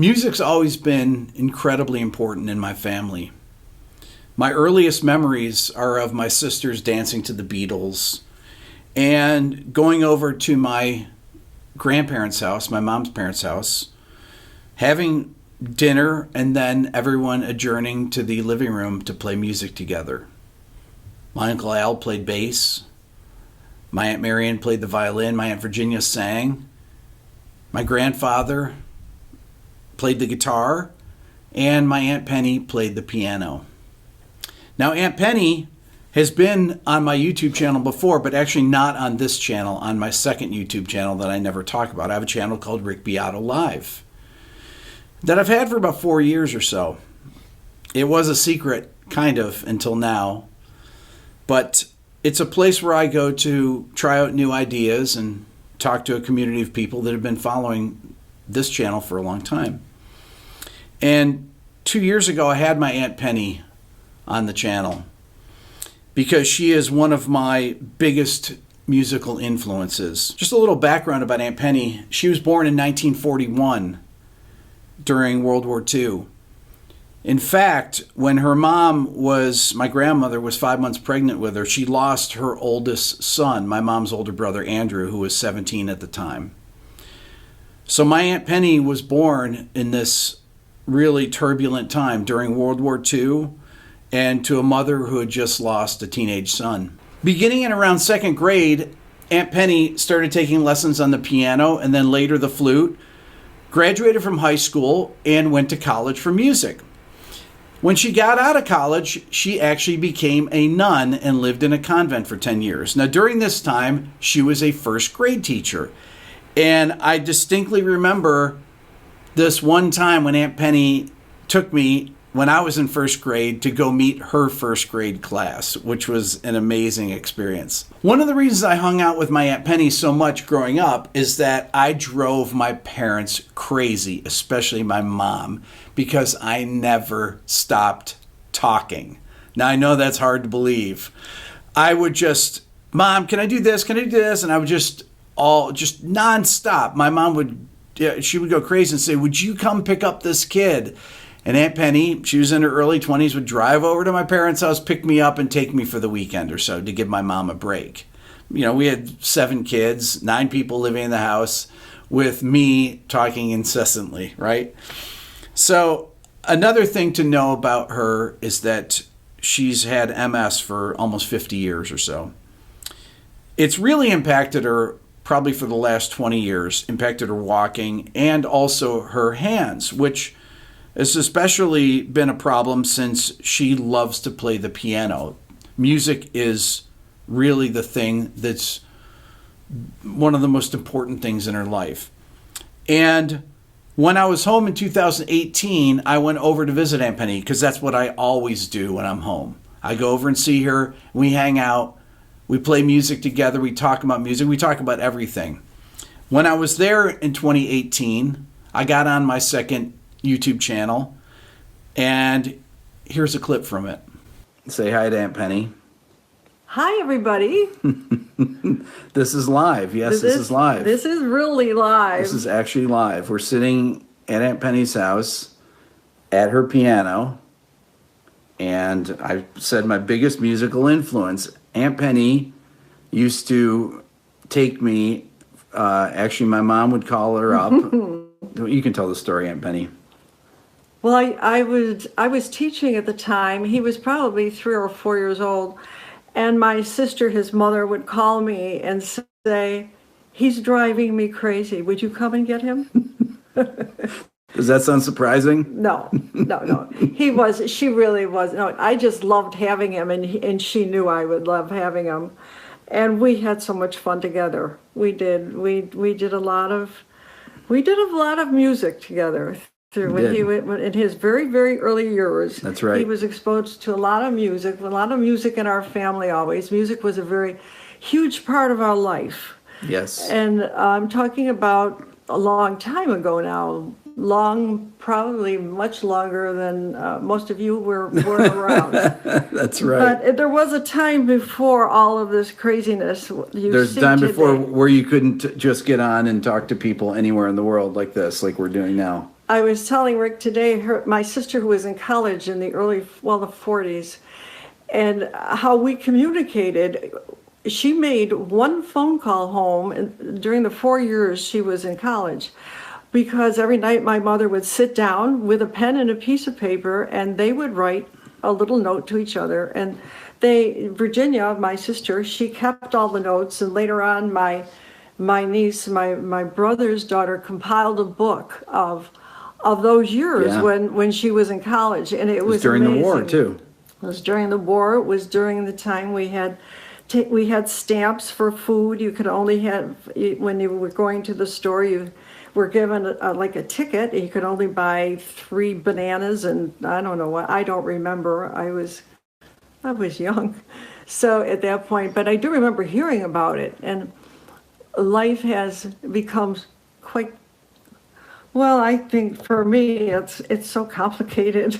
Music's always been incredibly important in my family. My earliest memories are of my sisters dancing to the Beatles and going over to my grandparents' house, my mom's parents' house, having dinner, and then everyone adjourning to the living room to play music together. My Uncle Al played bass. My Aunt Marion played the violin. My Aunt Virginia sang. My grandfather played the guitar, and my Aunt Penny played the piano. Now, Aunt Penny has been on my YouTube channel before, but actually not on this channel, on my second YouTube channel that I never talk about. I have a channel called Rick Beato Live that I've had for about 4 years or so. It was a secret, kind of, until now. But it's a place where I go to try out new ideas and talk to a community of people that have been following this channel for a long time. And 2 years ago, I had my Aunt Penny on the channel because she is one of my biggest musical influences. Just a little background about Aunt Penny. She was born in 1941 during World War II. In fact, when her my grandmother was 5 months pregnant with her, she lost her oldest son, my mom's older brother, Andrew, who was 17 at the time. So my Aunt Penny was born in this really turbulent time during World War II and to a mother who had just lost a teenage son. Beginning in around second grade, Aunt Penny started taking lessons on the piano and then later the flute, graduated from high school, and went to college for music. When she got out of college, she actually became a nun and lived in a convent for 10 years. Now, during this time, she was a first grade teacher. And I distinctly remember this one time when Aunt Penny took me when I was in first grade to go meet her first grade class, which was an amazing experience. One of the reasons I hung out with my Aunt Penny so much growing up is that I drove my parents crazy, especially my mom, because I never stopped talking. Now, I know that's hard to believe. I would just, Mom, can I do this? Can I do this? And I would just nonstop. My mom she would go crazy and say, would you come pick up this kid? And Aunt Penny, she was in her early 20s, would drive over to my parents' house, pick me up, and take me for the weekend or so to give my mom a break. You know, we had 7 kids, 9 people living in the house with me talking incessantly, right? So another thing to know about her is that she's had MS for almost 50 years or so. It's really impacted her probably for the last 20 years, impacted her walking and also her hands, which has especially been a problem since she loves to play the piano. Music is really the thing that's one of the most important things in her life. And when I was home in 2018, I went over to visit Aunt Penny because that's what I always do when I'm home. I go over and see her, we hang out, we play music together, we talk about music, we talk about everything. When I was there in 2018, I got on my second YouTube channel, and here's a clip from it. Say hi to Aunt Penny. Hi, everybody. This is live. Yes, this is live. This is really live. This is actually live. We're sitting at Aunt Penny's house at her piano, and I said my biggest musical influence. Aunt Penny used to take me, actually my mom would call her up. You can tell the story, Aunt Penny. Well, I was teaching at the time. He was probably 3 or 4 years old. And my sister, his mother, would call me and say, he's driving me crazy. Would you come and get him? Does that sound surprising? No. She really was. No, I just loved having him, and she knew I would love having him. And we had so much fun together. We did. We did a lot of music together. When he went in his very, very early years. That's right. He was exposed to a lot of music in our family always. Music was a very huge part of our life. Yes. And I'm talking about a long time ago now, probably much longer than most of you were around. That's right. But there was a time before all of this craziness. There's a time before where you couldn't just get on and talk to people anywhere in the world like this, like we're doing now. I was telling Rick today, my sister who was in college in the the 40s, and how we communicated. She made one phone call home during the 4 years she was in college, because every night my mother would sit down with a pen and a piece of paper, and they would write a little note to each other. And Virginia, my sister, she kept all the notes, and later on my niece, my brother's daughter, compiled a book of those years when she was in college, and it was during amazing. the war too. It was during the war. It was during the time we had stamps for food. You could only have, when you were going to the store, you were given like a ticket, and you could only buy 3 bananas, and I don't know what, I don't remember. I was young, so at that point, but I do remember hearing about it, and life has become quite, well, I think for me it's so complicated,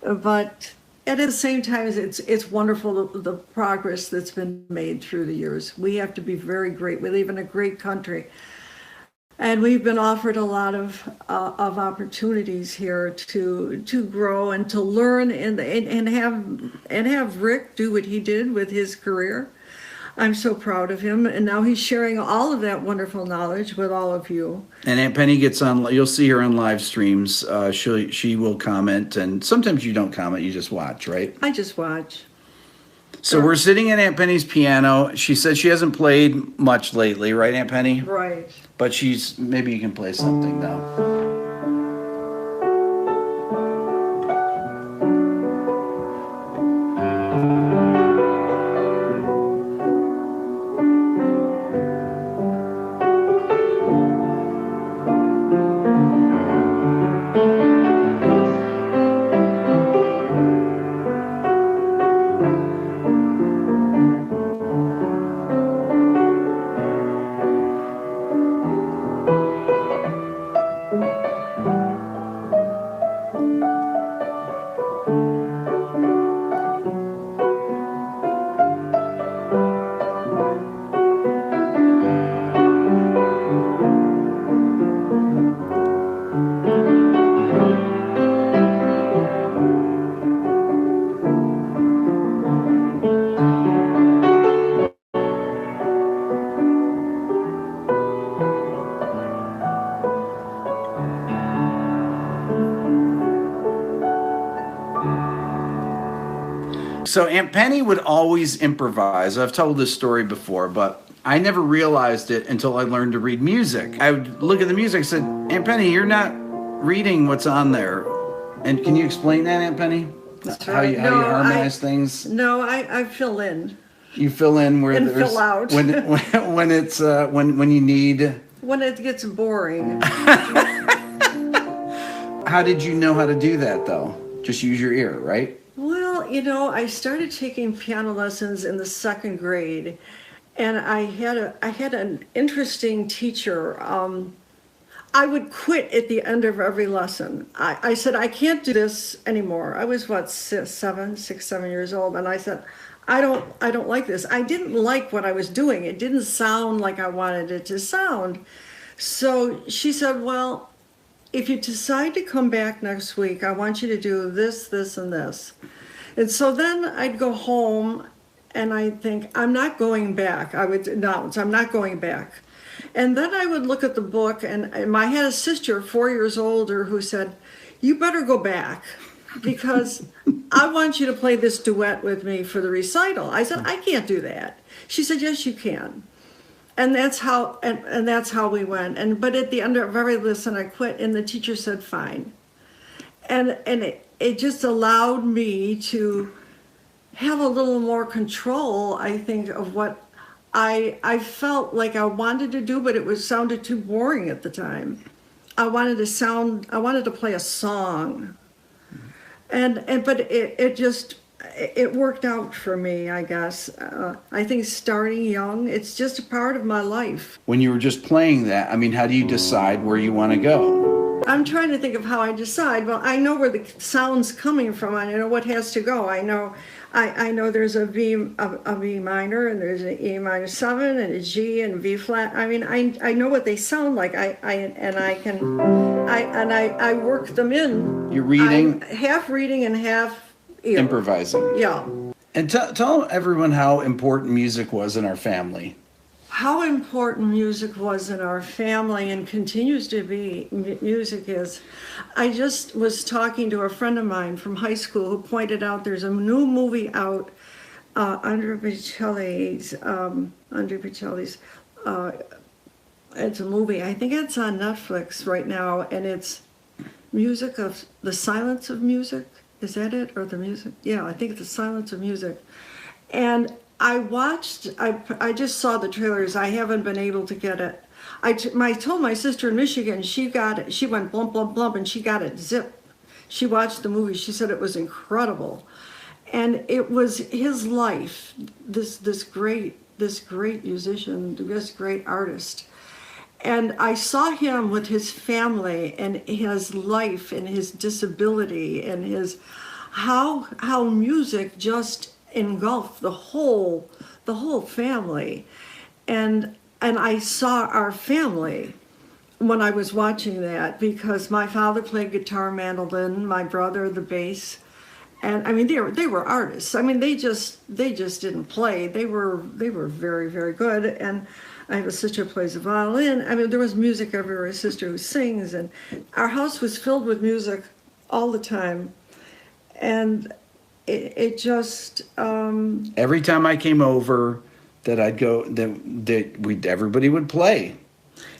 but at the same time it's wonderful, the progress that's been made through the years. We have to be very great. We live in a great country, and we've been offered a lot of opportunities here to grow and to learn and have Rick do what he did with his career. I'm so proud of him, and now he's sharing all of that wonderful knowledge with all of you. And Aunt Penny gets on. You'll see her on live streams. She will comment, and sometimes you don't comment. You just watch, right? I just watch. So we're sitting at Aunt Penny's piano. She said she hasn't played much lately, right, Aunt Penny? Right. But maybe you can play something though. So Aunt Penny would always improvise. I've told this story before, but I never realized it until I learned to read music. I would look at the music and said, Aunt Penny, you're not reading what's on there. And can you explain that, Aunt Penny? That's How right. you harmonize things? No, I fill in. You fill in where and there's fill out when it's when you need. When it gets boring. How did you know how to do that though? Just use your ear, right? Well, I started taking piano lessons in the 2nd grade, and I had an interesting teacher. I would quit at the end of every lesson. I said, I can't do this anymore. I was 6, 7 years old, and I said, I don't like this. I didn't like what I was doing. It didn't sound like I wanted it to sound. So she said, well, if you decide to come back next week, I want you to do this, this, and this. And so then I'd go home and I'd think, I'm not going back. I would announce, I'm not going back. And then I would look at the book, and I had a sister 4 years older who said, you better go back, because I want you to play this duet with me for the recital. I said, I can't do that. She said, yes, you can. And that's how and that's how we went. But at the end of every lesson, I quit, and the teacher said, fine. And it just allowed me to have a little more control, I think, of what I felt like I wanted to do, but it sounded too boring at the time. I wanted to play a song. But it worked out for me, I guess. I think starting young, it's just a part of my life. When you were just playing that, I mean, how do you decide where you want to go? I'm trying to think of how I decide. Well, I know where the sound's coming from. I know what has to go. I know there's a B minor, and there's an E minor 7 and a G and V flat. I mean, I know what they sound like. I work them in. You're reading? I'm half reading and half ear. Improvising. Yeah. And tell everyone how important music was in our family. How important music was in our family and continues to be, music is. I just was talking to a friend of mine from high school who pointed out there's a new movie out under Bocelli's, it's a movie, I think it's on Netflix right now, and it's music of, The Silence of Music. Is that it, or the music? Yeah, I think it's The Silence of Music. And I just saw the trailers. I haven't been able to get it. I told my sister in Michigan, she got it. She went blump, blump, blump, and she got it zip. She watched the movie. She said it was incredible. And it was his life, this great musician, this great artist. And I saw him with his family and his life and his disability and his how music just engulfed the whole family. And I saw our family when I was watching that, because my father played guitar, mandolin, my brother the bass. And I mean, they were artists. I mean, they just didn't play. They were very, very good. And I have a sister who plays the violin. I mean, there was music everywhere. A sister who sings, and our house was filled with music all the time. And it just every time I came over, that I'd go, that everybody would play.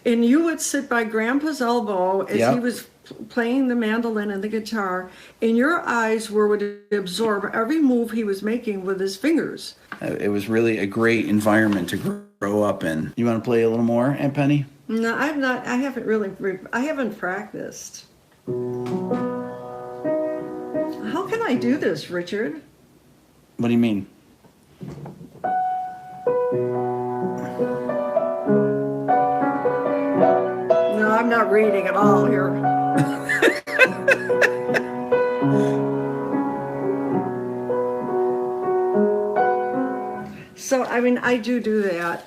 And you would sit by Grandpa's elbow as Yep. he was playing the mandolin and the guitar, and your eyes would absorb every move he was making with his fingers. It was really a great environment to grow up in. You want to play a little more, Aunt Penny? No, I haven't practiced. How can I do this, Richard? What do you mean? No, I'm not reading at all here. So, I mean, I do that.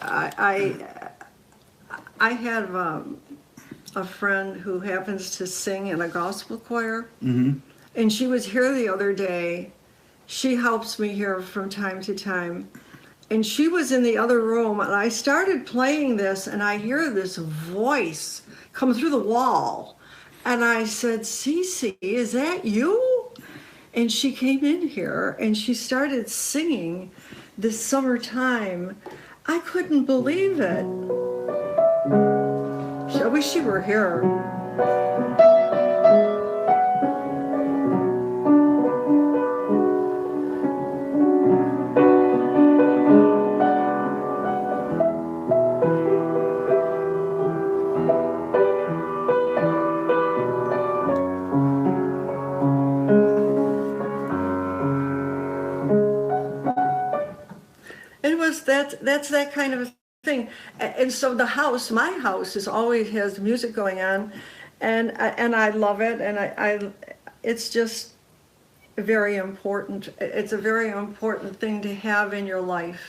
I have a friend who happens to sing in a gospel choir. Mm-hmm. And she was here the other day. She helps me here from time to time. And she was in the other room, and I started playing this, and I hear this voice come through the wall. And I said, Cece, is that you? And she came in here, and she started singing This Summertime. I couldn't believe it. I wish she were here. That's that kind of a thing. And so my house always has music going on, and I love it, and it's just very important. It's a very important thing to have in your life.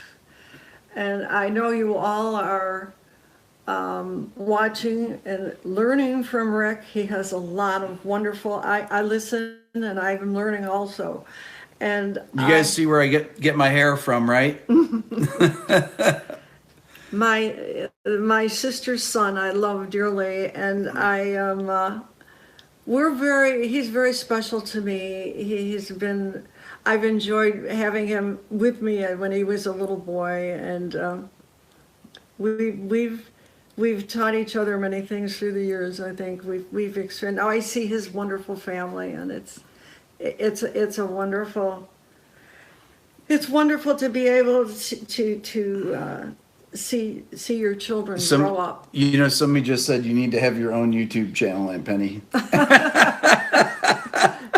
And I know you all are watching and learning from Rick. He has a lot of wonderful, I listen, and I'm learning also. And you guys see where I get my hair from, right? My sister's son I love dearly, and he's very special to me. I've enjoyed having him with me when he was a little boy, and we've taught each other many things through the years. I think we've experienced. Now I see his wonderful family, and it's wonderful to be able to see your children grow up. You know, somebody just said you need to have your own YouTube channel, Aunt Penny.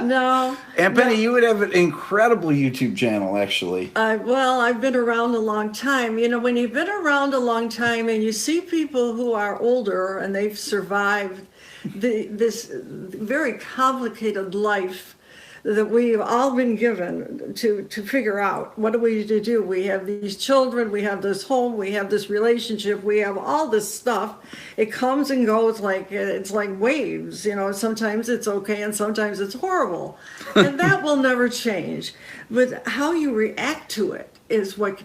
No. Aunt Penny, you would have an incredible YouTube channel, actually. Well, I've been around a long time. You know, when you've been around a long time and you see people who are older and they've survived, this very complicated life that we've all been given to figure out what are we to do. We have these children, we have this home, we have this relationship, we have all this stuff. It comes and goes like it's like waves, you know. Sometimes it's okay and sometimes it's horrible, and that will never change. But how you react to it is what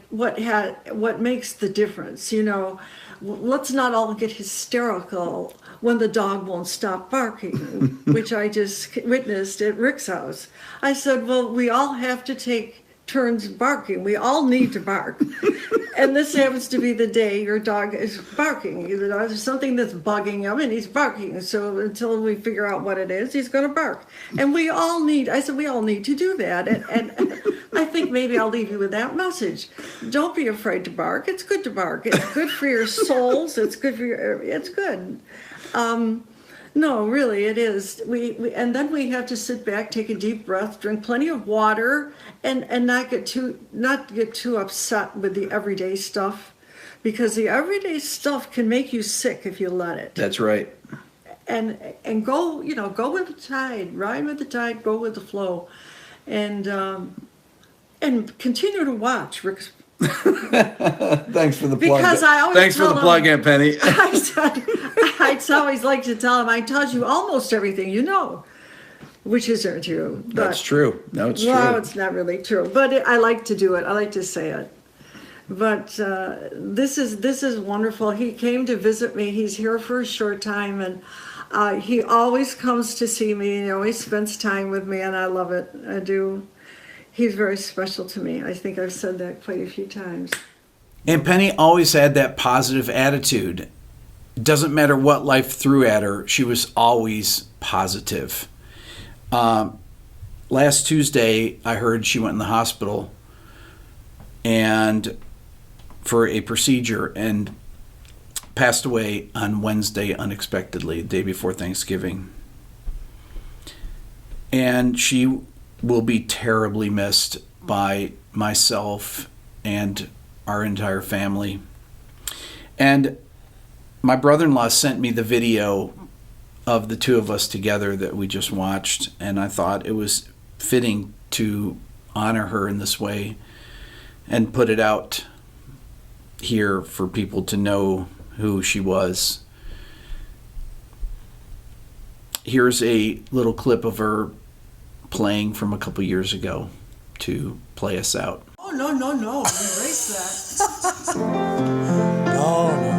makes the difference, you know. Let's not all get hysterical when the dog won't stop barking, which I just witnessed at Rick's house. I said, well, we all have to take turns barking. We all need to bark. And this happens to be the day your dog is barking. You know, there's something that's bugging him and he's barking. So until we figure out what it is, he's going to bark. And we all need to do that. And I think maybe I'll leave you with that message. Don't be afraid to bark. It's good to bark. It's good for your souls. It's good. No, really, it is. And then we have to sit back, take a deep breath, drink plenty of water, and not get too upset with the everyday stuff, because the everyday stuff can make you sick if you let it. That's right. And go with the tide, ride with the tide, go with the flow, and continue to watch Rick's. Thanks for the plug. Because I always Thanks for the plug, Aunt Penny. I always like to tell him, I taught you almost everything you know, which isn't true. That's true. No, it's true. Well, it's not really true, but I like to do it. I like to say it. But this is wonderful. He came to visit me. He's here for a short time, and he always comes to see me. He always spends time with me, and I love it. I do. He's very special to me. I think I've said that quite a few times. And Penny always had that positive attitude. It doesn't matter what life threw at her, she was always positive. Last Tuesday, I heard she went in the hospital and for a procedure and passed away on Wednesday unexpectedly, the day before Thanksgiving. And she will be terribly missed by myself and our entire family. And my brother-in-law sent me the video of the two of us together that we just watched, and I thought it was fitting to honor her in this way and put it out here for people to know who she was. Here's a little clip of her playing from a couple years ago to play us out. Oh, no. Erase that. No.